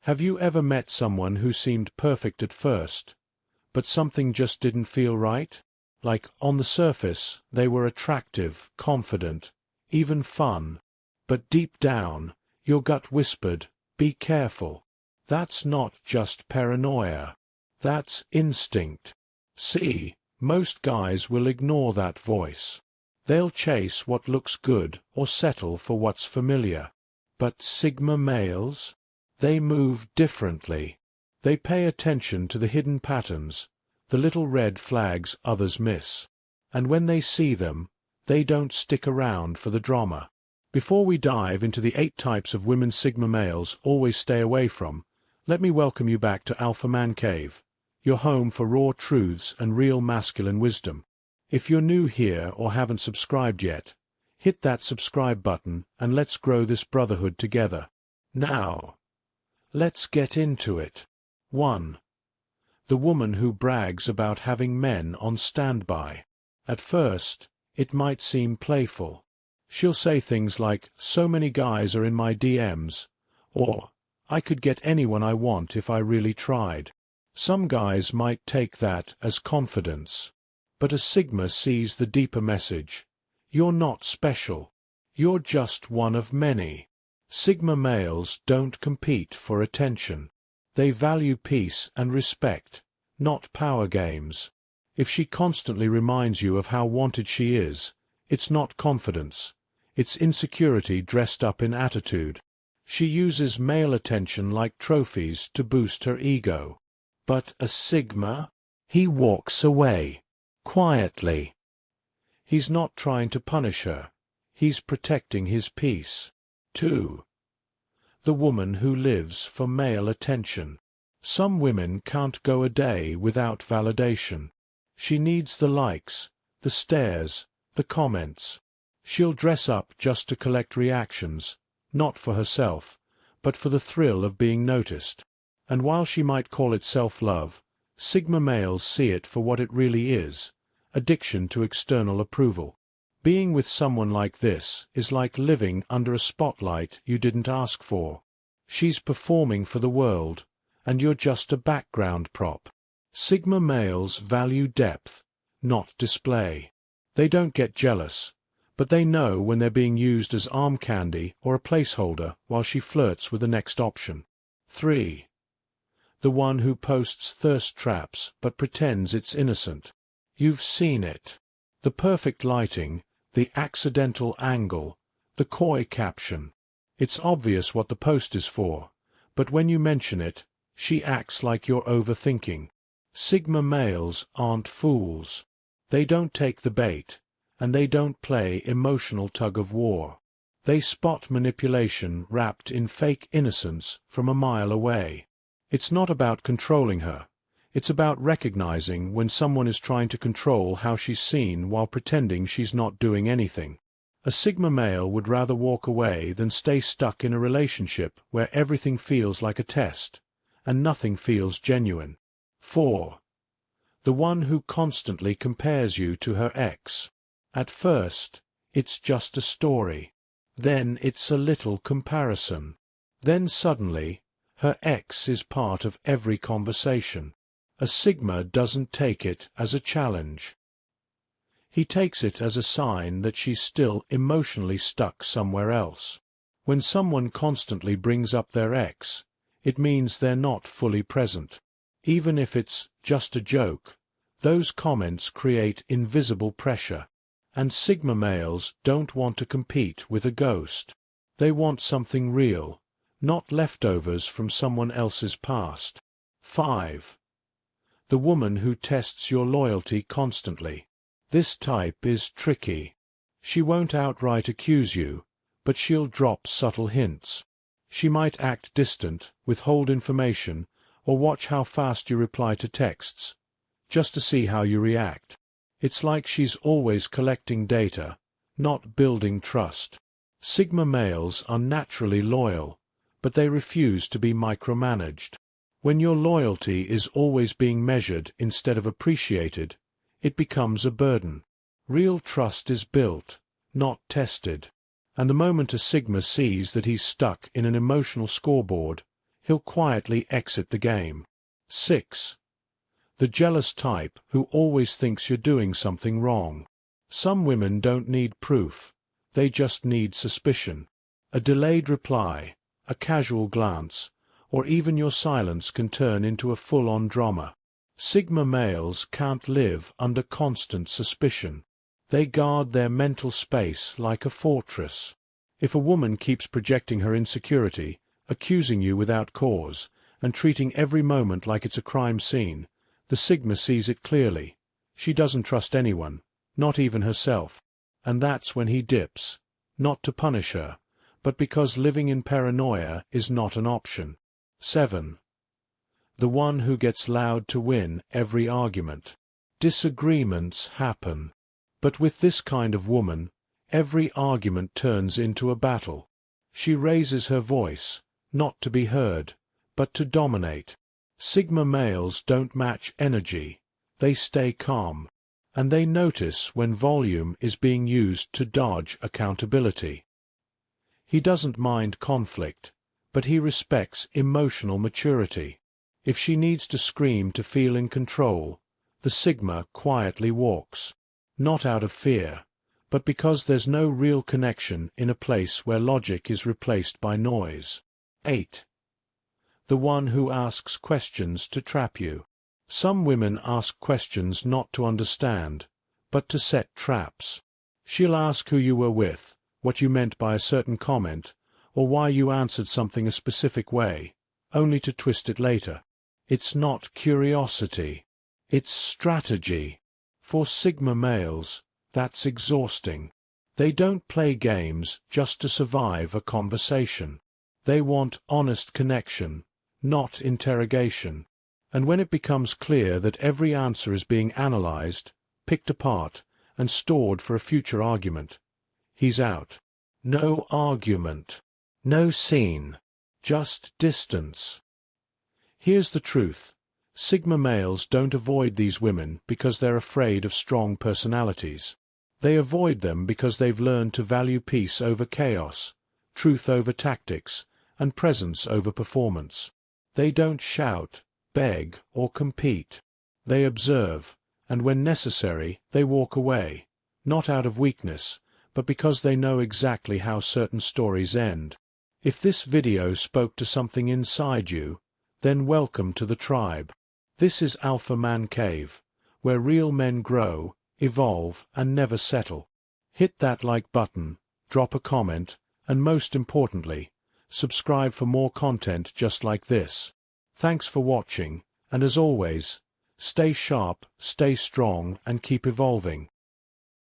Have you ever met someone who seemed perfect at first, but something just didn't feel right? Like, on the surface, they were attractive, confident, even fun. But deep down, your gut whispered, "Be careful." That's not just paranoia. That's instinct. See, most guys will ignore that voice. They'll chase what looks good or settle for what's familiar. But Sigma males? They move differently. They pay attention to the hidden patterns, the little red flags others miss. And when they see them, they don't stick around for the drama. Before we dive into the 8 types of women Sigma males always stay away from, let me welcome you back to Alpha Man Cave, your home for raw truths and real masculine wisdom. If you're new here or haven't subscribed yet, hit that subscribe button and let's grow this brotherhood together. Now, let's get into it. 1. The woman who brags about having men on standby. At first, it might seem playful. She'll say things like, "So many guys are in my DMs," or, "I could get anyone I want if I really tried." Some guys might take that as confidence. But a Sigma sees the deeper message. You're not special. You're just one of many. Sigma males don't compete for attention. They value peace and respect, not power games. If she constantly reminds you of how wanted she is, it's not confidence. It's insecurity dressed up in attitude. She uses male attention like trophies to boost her ego. But a Sigma? He walks away. Quietly. He's not trying to punish her. He's protecting his peace. 2. The woman who lives for male attention. Some women can't go a day without validation. She needs the likes, the stares, the comments. She'll dress up just to collect reactions, not for herself, but for the thrill of being noticed. And while she might call it self-love, Sigma males see it for what it really is, addiction to external approval. Being with someone like this is like living under a spotlight you didn't ask for. She's performing for the world, and you're just a background prop. Sigma males value depth, not display. They don't get jealous, but they know when they're being used as arm candy or a placeholder while she flirts with the next option. 3. The one who posts thirst traps but pretends it's innocent. You've seen it. The perfect lighting, the accidental angle, the coy caption. It's obvious what the post is for, but when you mention it, she acts like you're overthinking. Sigma males aren't fools. They don't take the bait, and they don't play emotional tug-of-war. They spot manipulation wrapped in fake innocence from a mile away. It's not about controlling her. It's about recognizing when someone is trying to control how she's seen while pretending she's not doing anything. A Sigma male would rather walk away than stay stuck in a relationship where everything feels like a test, and nothing feels genuine. 4. The one who constantly compares you to her ex. At first, it's just a story. Then it's a little comparison. Then suddenly, her ex is part of every conversation. A Sigma doesn't take it as a challenge. He takes it as a sign that she's still emotionally stuck somewhere else. When someone constantly brings up their ex, it means they're not fully present. Even if it's just a joke, those comments create invisible pressure. And Sigma males don't want to compete with a ghost. They want something real, not leftovers from someone else's past. 5. The woman who tests your loyalty constantly. This type is tricky. She won't outright accuse you, but she'll drop subtle hints. She might act distant, withhold information, or watch how fast you reply to texts, just to see how you react. It's like she's always collecting data, not building trust. Sigma males are naturally loyal, but they refuse to be micromanaged. When your loyalty is always being measured instead of appreciated, it becomes a burden. Real trust is built, not tested. And the moment a Sigma sees that he's stuck in an emotional scoreboard, he'll quietly exit the game. 6. The jealous type who always thinks you're doing something wrong. Some women don't need proof, they just need suspicion. A delayed reply, a casual glance, or even your silence can turn into a full-on drama. Sigma males can't live under constant suspicion. They guard their mental space like a fortress. If a woman keeps projecting her insecurity, accusing you without cause, and treating every moment like it's a crime scene, the Sigma sees it clearly. She doesn't trust anyone, not even herself. And that's when he dips, not to punish her, but because living in paranoia is not an option. 7. The one who gets loud to win every argument. Disagreements happen. But with this kind of woman, every argument turns into a battle. She raises her voice, not to be heard, but to dominate. Sigma males don't match energy, they stay calm. And they notice when volume is being used to dodge accountability. He doesn't mind conflict, but he respects emotional maturity. If she needs to scream to feel in control, the Sigma quietly walks. Not out of fear, but because there's no real connection in a place where logic is replaced by noise. 8. The one who asks questions to trap you. Some women ask questions not to understand, but to set traps. She'll ask who you were with, what you meant by a certain comment, or why you answered something a specific way, only to twist it later. It's not curiosity, it's strategy. For Sigma males, that's exhausting. They don't play games just to survive a conversation. They want honest connection, not interrogation. And when it becomes clear that every answer is being analyzed, picked apart, and stored for a future argument, he's out. No argument, no scene, just distance. Here's the truth. Sigma males don't avoid these women because they're afraid of strong personalities. They avoid them because they've learned to value peace over chaos, truth over tactics, and presence over performance. They don't shout, beg, or compete. They observe, and when necessary, they walk away, not out of weakness, but because they know exactly how certain stories end. If this video spoke to something inside you, then welcome to the tribe. This is Alpha Man Cave, where real men grow, evolve, and never settle. Hit that like button, drop a comment, and most importantly, subscribe for more content just like this. Thanks for watching, and as always, stay sharp, stay strong, and keep evolving.